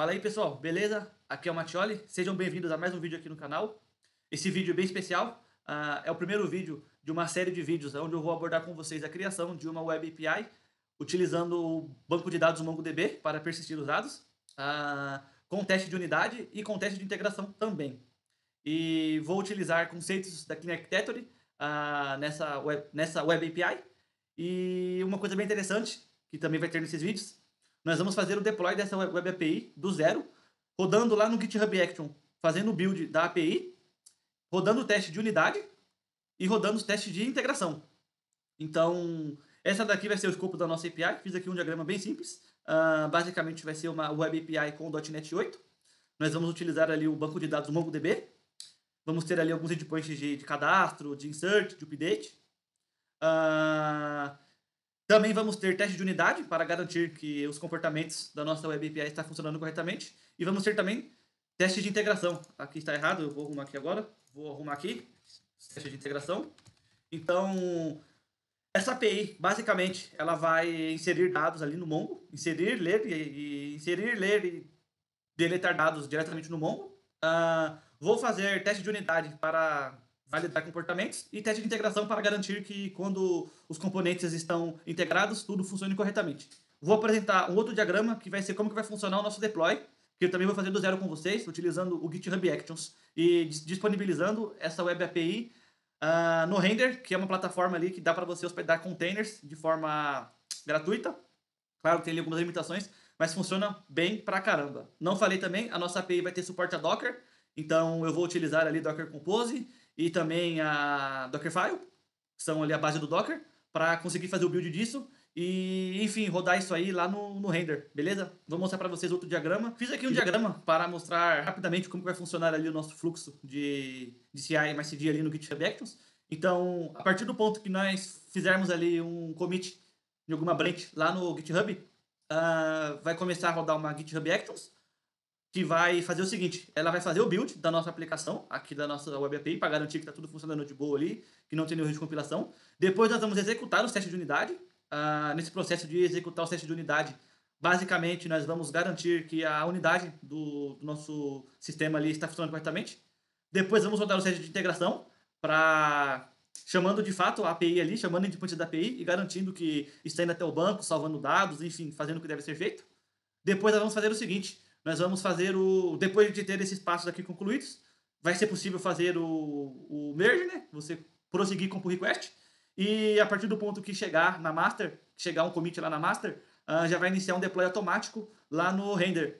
Fala aí pessoal, beleza? Aqui é o Mattioli, sejam bem-vindos a mais um vídeo aqui no canal. Esse vídeo é bem especial, é o primeiro vídeo de uma série de vídeos onde eu vou abordar com vocês a criação de uma Web API utilizando o banco de dados MongoDB para persistir os dados, com teste de unidade e com teste de integração também. E vou utilizar conceitos da Clean Architecture nessa Web API. E uma coisa bem interessante, que também vai ter nesses vídeos, nós vamos fazer o deploy dessa Web API do zero, rodando lá no GitHub Action, fazendo o build da API, rodando o teste de unidade e rodando os testes de integração. Então, essa daqui vai ser o escopo da nossa API. Fiz aqui um diagrama bem simples. Basicamente vai ser uma Web API com .NET 8. Nós vamos utilizar ali o banco de dados MongoDB. Vamos ter ali alguns endpoints de cadastro, de insert, de update. Também vamos ter teste de unidade para garantir que os comportamentos da nossa Web API estão funcionando corretamente. E vamos ter também teste de integração. Aqui está errado, eu vou arrumar aqui agora. Vou arrumar aqui, teste de integração. Então, essa API, basicamente, ela vai inserir dados ali no Mongo. Inserir, ler e deletar dados diretamente no Mongo. Vou fazer teste de unidade para validar comportamentos e teste de integração para garantir que quando os componentes estão integrados, tudo funcione corretamente. Vou apresentar um outro diagrama que vai ser como que vai funcionar o nosso deploy, que eu também vou fazer do zero com vocês, utilizando o GitHub Actions e disponibilizando essa Web API no Render, que é uma plataforma ali que dá para você hospedar containers de forma gratuita. Claro que tem ali algumas limitações, mas funciona bem pra caramba. Não falei também, a nossa API vai ter suporte a Docker, então eu vou utilizar ali Docker Compose e também a Dockerfile, que são ali a base do Docker, para conseguir fazer o build disso e, enfim, rodar isso aí lá no Render, beleza? Vou mostrar para vocês outro diagrama. Fiz aqui um diagrama para mostrar rapidamente como vai funcionar ali o nosso fluxo de CI e MyCD ali no GitHub Actions. Então, a partir do ponto que nós fizermos ali um commit de alguma branch lá no GitHub, vai começar a rodar uma GitHub Actions, que vai fazer o seguinte: ela vai fazer o build da nossa aplicação, aqui da nossa Web API, para garantir que está tudo funcionando de boa ali, que não tem nenhum erro de compilação. Depois nós vamos executar os testes de unidade. Nesse processo de executar os testes de unidade, basicamente nós vamos garantir que a unidade do nosso sistema ali está funcionando corretamente. Depois vamos rodar os testes de integração, chamando de fato a API ali, chamando o endpoint da API e garantindo que está indo até o banco, salvando dados, enfim, fazendo o que deve ser feito. Depois nós vamos fazer o seguinte: nós vamos fazer depois de ter esses passos aqui concluídos, vai ser possível fazer o merge, né? Você prosseguir com o pull request. E a partir do ponto que chegar na master, chegar um commit lá na master, já vai iniciar um deploy automático lá no render.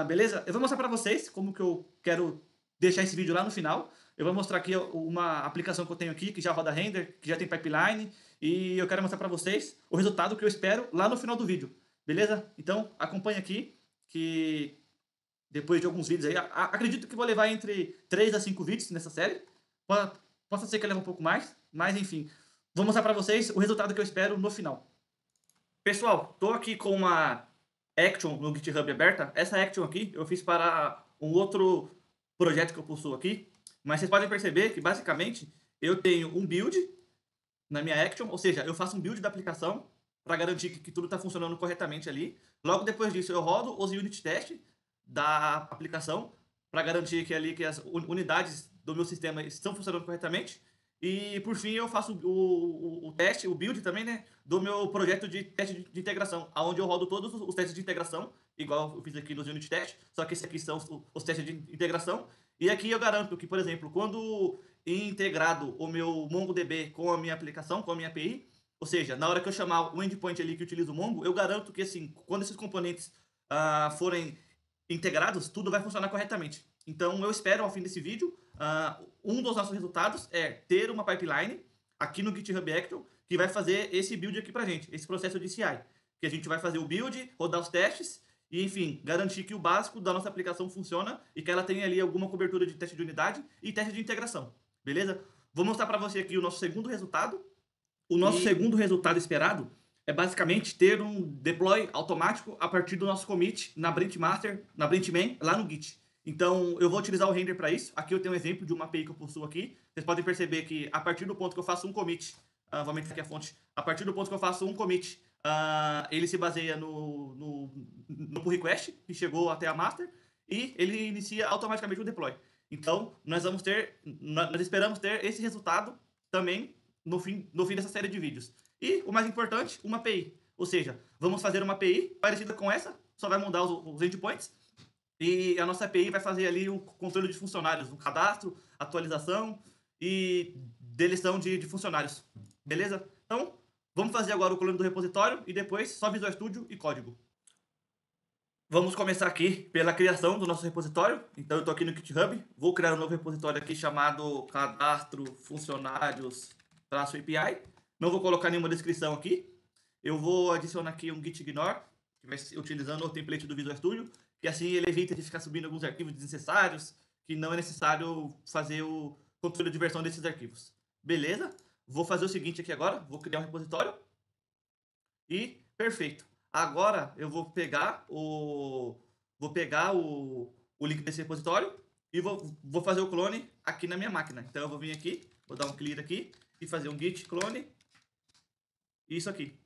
Beleza? Eu vou mostrar para vocês como que eu quero deixar esse vídeo lá no final. Eu vou mostrar aqui uma aplicação que eu tenho aqui, que já roda render, que já tem pipeline, e eu quero mostrar para vocês o resultado que eu espero lá no final do vídeo. Beleza? Então, acompanha aqui, que depois de alguns vídeos aí, acredito que vou levar entre 3 a 5 vídeos nessa série. Possa ser que eu leve um pouco mais, mas enfim. Vou mostrar para vocês o resultado que eu espero no final. Pessoal, estou aqui com uma Action no GitHub aberta. Essa Action aqui eu fiz para um outro projeto que eu possuo aqui. Mas vocês podem perceber que basicamente eu tenho um build na minha Action, ou seja, eu faço um build da aplicação para garantir que tudo está funcionando corretamente ali. Logo depois disso eu rodo os unit test da aplicação para garantir que as unidades do meu sistema estão funcionando corretamente. E por fim eu faço o teste, o build também, né, do meu projeto de teste de integração, onde eu rodo todos os testes de integração, igual eu fiz aqui nos unit test, só que esses aqui são os testes de integração. E aqui eu garanto que, por exemplo, quando integrado o meu MongoDB com a minha aplicação, com a minha API, ou seja, na hora que eu chamar o endpoint ali que utiliza o Mongo, eu garanto que, assim, quando esses componentes forem integrados, tudo vai funcionar corretamente. Então, eu espero, ao fim desse vídeo, um dos nossos resultados é ter uma pipeline aqui no GitHub Action que vai fazer esse build aqui pra gente, esse processo de CI. Que a gente vai fazer o build, rodar os testes e, enfim, garantir que o básico da nossa aplicação funciona e que ela tenha ali alguma cobertura de teste de unidade e teste de integração. Beleza? Vou mostrar para você aqui o nosso segundo resultado. O nosso segundo resultado esperado é basicamente ter um deploy automático a partir do nosso commit na branch master, na branch main, lá no Git. Então, eu vou utilizar o render para isso. Aqui eu tenho um exemplo de uma API que eu possuo aqui. Vocês podem perceber que a partir do ponto que eu faço um commit, vou aumentar aqui a fonte, a partir do ponto que eu faço um commit ele se baseia no pull request, que chegou até a master, e ele inicia automaticamente o deploy. Então, nós esperamos ter esse resultado também no fim dessa série de vídeos. E, o mais importante, uma API. Ou seja, vamos fazer uma API parecida com essa, só vai mudar os endpoints, e a nossa API vai fazer ali um controle de funcionários, um cadastro, atualização e deleção de funcionários. Beleza? Então, vamos fazer agora o clone do repositório e depois só Visual Studio e código. Vamos começar aqui pela criação do nosso repositório. Então, eu estou aqui no GitHub. Vou criar um novo repositório aqui chamado cadastro funcionários-API. Não vou colocar nenhuma descrição aqui. Eu vou adicionar aqui um git ignore, que vai ser utilizando o template do Visual Studio, que assim ele evita de ficar subindo alguns arquivos desnecessários, que não é necessário fazer o controle de versão desses arquivos. Beleza? Vou fazer o seguinte aqui agora. Vou criar um repositório. E perfeito. Agora eu vou pegar o link desse repositório e vou fazer o clone aqui na minha máquina. Então eu vou vir aqui, vou dar um clear aqui e fazer um git clone. Isso aqui.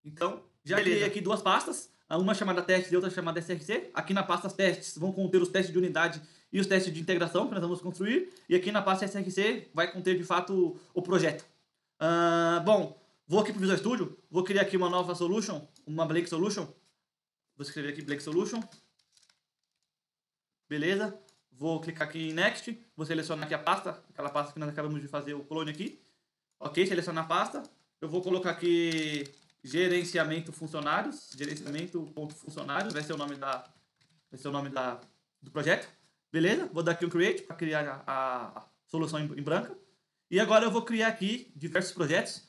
Então, já criei aqui duas pastas, uma chamada testes e outra chamada SRC. Aqui na pasta testes vão conter os testes de unidade e os testes de integração que nós vamos construir. E aqui na pasta SRC vai conter de fato o projeto. Bom, vou aqui para o Visual Studio, vou criar aqui uma nova solution, uma Blake Solution. Vou escrever aqui Blake Solution. Beleza? Vou clicar aqui em Next, vou selecionar aqui a pasta, aquela pasta que nós acabamos de fazer o clone aqui. Ok, selecionar a pasta. Eu vou colocar aqui gerenciamento funcionários, gerenciamento.funcionários, vai ser o nome do projeto. Beleza? Vou dar aqui um create para criar a solução em branca. E agora eu vou criar aqui diversos projetos.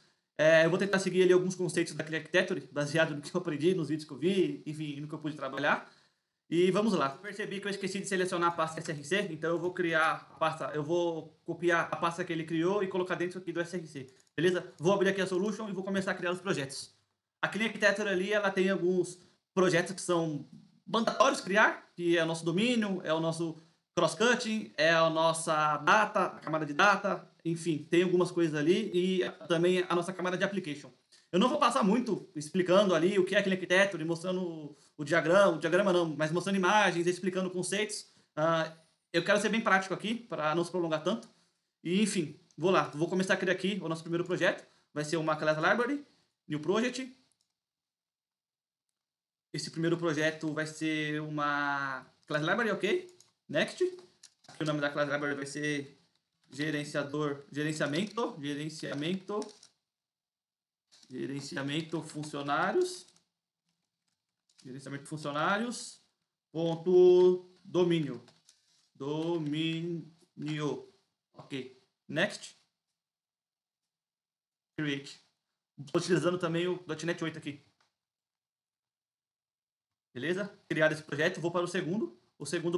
Eu vou tentar seguir ali alguns conceitos da Clean Architecture, baseado no que eu aprendi, nos vídeos que eu vi, enfim, no que eu pude trabalhar. E vamos lá. Eu percebi que eu esqueci de selecionar a pasta SRC, então eu vou criar a pasta, eu vou copiar a pasta que ele criou e colocar dentro aqui do SRC. Beleza? Vou abrir aqui a solution e vou começar a criar os projetos. A Clean Architecture ali, ela tem alguns projetos que são mandatórios criar, que é o nosso domínio, é o nosso cross-cutting, é a nossa data, a camada de data, enfim, tem algumas coisas ali e também a nossa camada de application. Eu não vou passar muito explicando ali o que é Clean Architecture, mostrando o diagrama não, mas mostrando imagens, explicando conceitos. Eu quero ser bem prático aqui, para não se prolongar tanto. E, enfim, vou lá. Vou começar a criar aqui o nosso primeiro projeto. Vai ser uma class library, new project. Esse primeiro projeto vai ser uma class library, ok? Next. Aqui o nome da class library vai ser gerenciamento funcionários, ponto domínio, ok, next, create. Estou utilizando também o .NET 8 aqui. Beleza? Criar esse projeto, vou para o segundo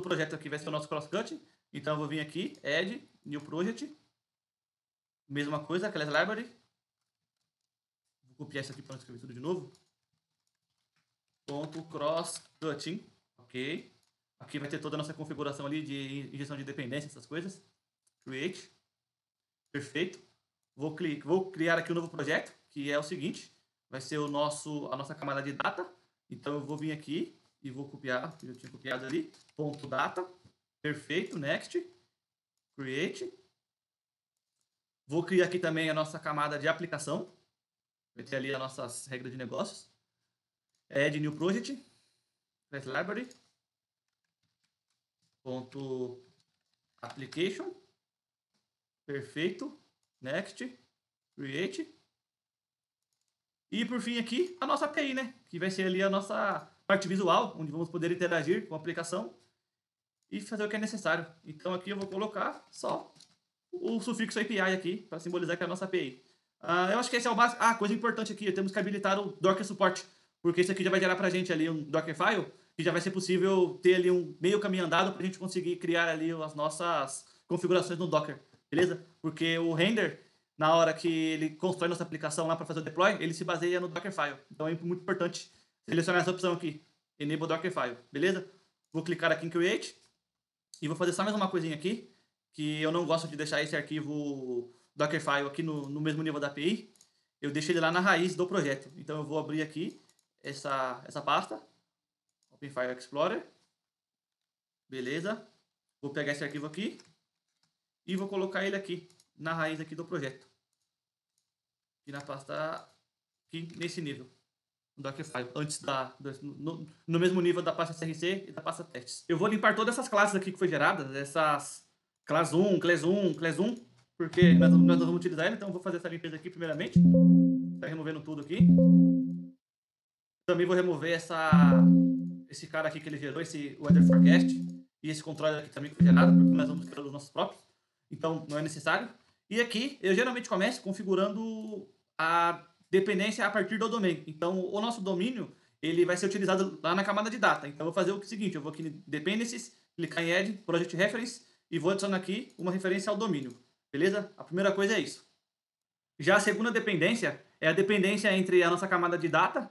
projeto aqui vai ser o nosso crosscut. Então eu vou vir aqui, add, new project, mesma coisa, class library. Vou copiar isso aqui para não escrever tudo de novo. Ponto cross-cutting, ok. Aqui vai ter toda a nossa configuração ali de injeção de dependência, essas coisas. Create, perfeito. Vou criar aqui um novo projeto, que é o seguinte, vai ser a nossa camada de data. Então eu vou vir aqui e vou copiar, eu tinha copiado ali, ponto data, perfeito, next, create. Vou criar aqui também a nossa camada de aplicação, vai ter ali as nossas regras de negócios. Add new project, class library, ponto application, perfeito, next, create. E por fim aqui, a nossa API, né? Que vai ser ali a nossa parte visual, onde vamos poder interagir com a aplicação e fazer o que é necessário. Então aqui eu vou colocar só o sufixo API aqui, para simbolizar que é a nossa API. Eu acho que esse é o básico. Coisa importante aqui, temos que habilitar o Docker Support, porque isso aqui já vai gerar pra gente ali um Dockerfile, que já vai ser possível ter ali um meio caminho andado pra gente conseguir criar ali as nossas configurações no Docker, beleza? Porque o render, na hora que ele constrói nossa aplicação lá para fazer o deploy, ele se baseia no Dockerfile. Então é muito importante selecionar essa opção aqui, Enable Dockerfile, beleza? Vou clicar aqui em Create e vou fazer só mais uma coisinha aqui, que eu não gosto de deixar esse arquivo Dockerfile aqui no mesmo nível da API. eu deixo ele lá na raiz do projeto. Então eu vou abrir aqui essa pasta, Open File Explorer, beleza? Vou pegar esse arquivo aqui e vou colocar ele aqui na raiz aqui do projeto, aqui na pasta, aqui nesse nível. Dockerfile, antes no mesmo nível da pasta CRC e da pasta testes. Eu vou limpar todas essas classes aqui que foi geradas, essas class 1, class 1, class 1, porque nós não vamos utilizar ele, então eu vou fazer essa limpeza aqui primeiramente. Tá removendo tudo aqui. Também vou remover esse cara aqui que ele gerou, esse Weather Forecast, e esse controller aqui também que foi gerado, porque nós vamos criar os nossos próprios, então não é necessário. E aqui, eu geralmente começo configurando a dependência a partir do domínio. Então, o nosso domínio, ele vai ser utilizado lá na camada de data. Então, eu vou fazer o seguinte, eu vou aqui em Dependencies, clicar em Add, Project Reference, e vou adicionar aqui uma referência ao domínio. Beleza? A primeira coisa é isso. Já a segunda dependência é a dependência entre a nossa camada de data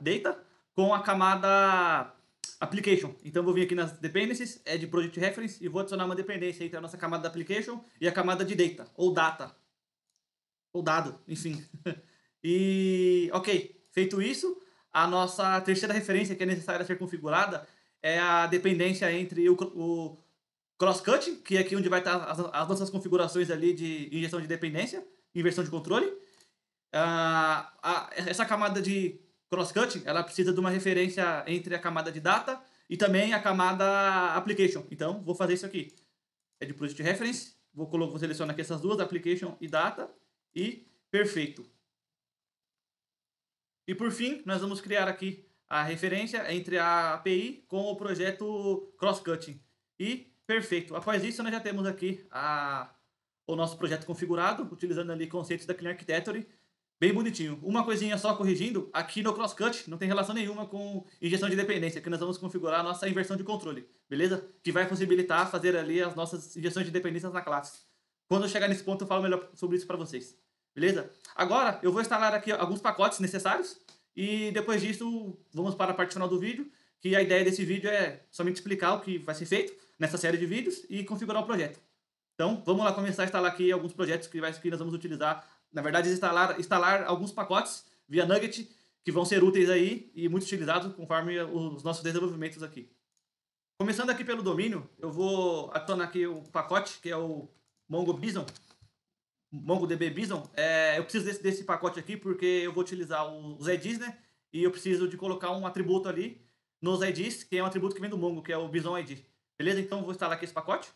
com a camada application. Então, eu vou vir aqui nas dependencies, Add Project Reference, e vou adicionar uma dependência entre a nossa camada da application e a camada de data, ou dado, enfim. E, ok, feito isso, a nossa terceira referência que é necessária ser configurada é a dependência entre o cross-cutting, que é aqui onde vai estar as nossas configurações ali de injeção de dependência, inversão de controle. Essa camada de cross-cutting, ela precisa de uma referência entre a camada de data e também a camada application. Então, vou fazer isso aqui. É de project reference, vou selecionar aqui essas duas, application e data, e perfeito. E por fim, nós vamos criar aqui a referência entre a API com o projeto cross-cutting. E perfeito. Após isso, nós já temos aqui o nosso projeto configurado, utilizando ali conceitos da Clean Architecture, bem bonitinho. Uma coisinha só corrigindo, aqui no cross-cut não tem relação nenhuma com injeção de dependência, que nós vamos configurar a nossa inversão de controle, beleza? Que vai possibilitar fazer ali as nossas injeções de dependências na classe. Quando eu chegar nesse ponto, eu falo melhor sobre isso para vocês. Beleza? Agora, eu vou instalar aqui alguns pacotes necessários e depois disso, vamos para a parte final do vídeo, que a ideia desse vídeo é somente explicar o que vai ser feito nessa série de vídeos e configurar o projeto. Então, vamos lá começar a instalar aqui alguns projetos que nós vamos utilizar. Na verdade, instalar alguns pacotes via Nugget que vão ser úteis aí e muito utilizados conforme os nossos desenvolvimentos aqui. Começando aqui pelo domínio, eu vou adicionar aqui o pacote que é o MongoDB Bison. Eu preciso desse pacote aqui porque eu vou utilizar os IDs, né? E eu preciso de colocar um atributo ali nos IDs, que é um atributo que vem do Mongo, que é o Bison ID. Beleza? Então, eu vou instalar aqui esse pacote.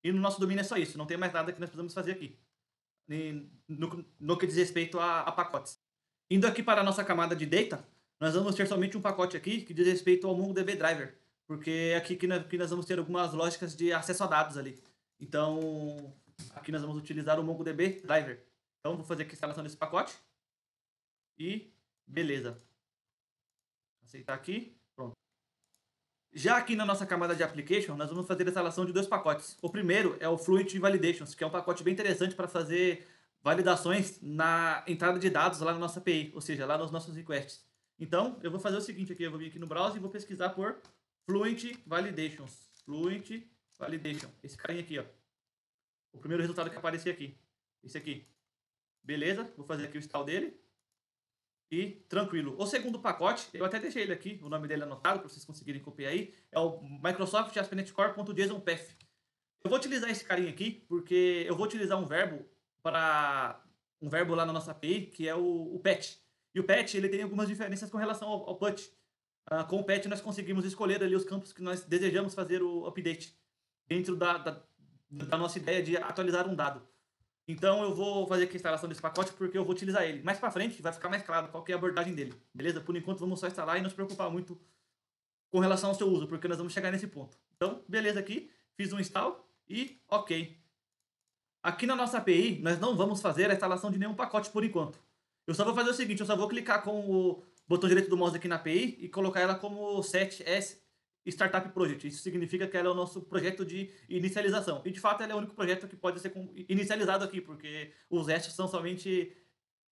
E no nosso domínio é só isso, não tem mais nada que nós precisamos fazer aqui, no que diz respeito a pacotes. Indo aqui para a nossa camada de data, nós vamos ter somente um pacote aqui que diz respeito ao MongoDB Driver, porque é aqui que nós vamos ter algumas lógicas de acesso a dados ali. Então, aqui nós vamos utilizar o MongoDB Driver. Então, vou fazer aqui a instalação desse pacote. E beleza. Aceitar aqui. Pronto. Já aqui na nossa camada de application, nós vamos fazer a instalação de dois pacotes. O primeiro é o Fluent Validations, que é um pacote bem interessante para fazer validações na entrada de dados lá na nossa API, ou seja, lá nos nossos requests. Então, eu vou fazer o seguinte aqui, eu vou vir aqui no browser e vou pesquisar por Fluent Validations. Fluent Validation. Esse carinha aqui, ó. O primeiro resultado que aparecer aqui. Esse aqui. Beleza? Vou fazer aqui o install dele. E tranquilo. O segundo pacote, eu até deixei ele aqui, o nome dele anotado, para vocês conseguirem copiar aí, é o Microsoft ASP.NET Core.JSON-Path. Eu vou utilizar esse carinha aqui, porque eu vou utilizar um verbo lá na nossa API, que é o patch. E o patch, ele tem algumas diferenças com relação ao put. Com o patch, nós conseguimos escolher ali os campos que nós desejamos fazer o update, dentro da nossa ideia de atualizar um dado. Então eu vou fazer aqui a instalação desse pacote porque eu vou utilizar ele. Mais pra frente vai ficar mais claro qual que é a abordagem dele, beleza? Por enquanto vamos só instalar e não se preocupar muito com relação ao seu uso, porque nós vamos chegar nesse ponto. Então, beleza aqui, fiz um install e ok. Aqui na nossa API, nós não vamos fazer a instalação de nenhum pacote por enquanto. Eu só vou fazer o seguinte, eu só vou clicar com o botão direito do mouse aqui na API e colocar ela como set as Startup Project. Isso significa que ela é o nosso projeto de inicialização. E de fato ela é o único projeto que pode ser inicializado aqui, porque os restos são somente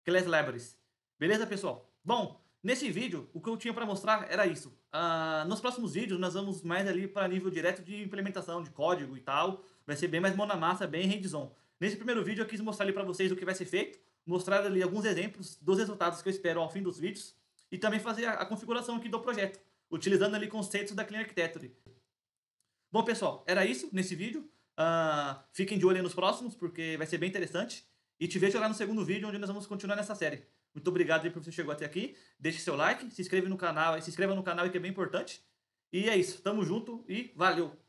class libraries. Beleza, pessoal? Bom, nesse vídeo o que eu tinha para mostrar era isso. Nos próximos vídeos nós vamos mais ali para nível direto de implementação de código e tal. Vai ser bem mais mão na massa, bem hands-on. Nesse primeiro vídeo eu quis mostrar ali para vocês o que vai ser feito, mostrar ali alguns exemplos dos resultados que eu espero ao fim dos vídeos e também fazer a configuração aqui do projeto, utilizando ali conceitos da Clean Architecture. Bom, pessoal, era isso nesse vídeo. Fiquem de olho aí nos próximos, porque vai ser bem interessante. E te vejo lá no segundo vídeo, onde nós vamos continuar nessa série. Muito obrigado aí por você chegou até aqui. Deixe seu like, se inscreva no canal que é bem importante. E é isso, tamo junto e valeu!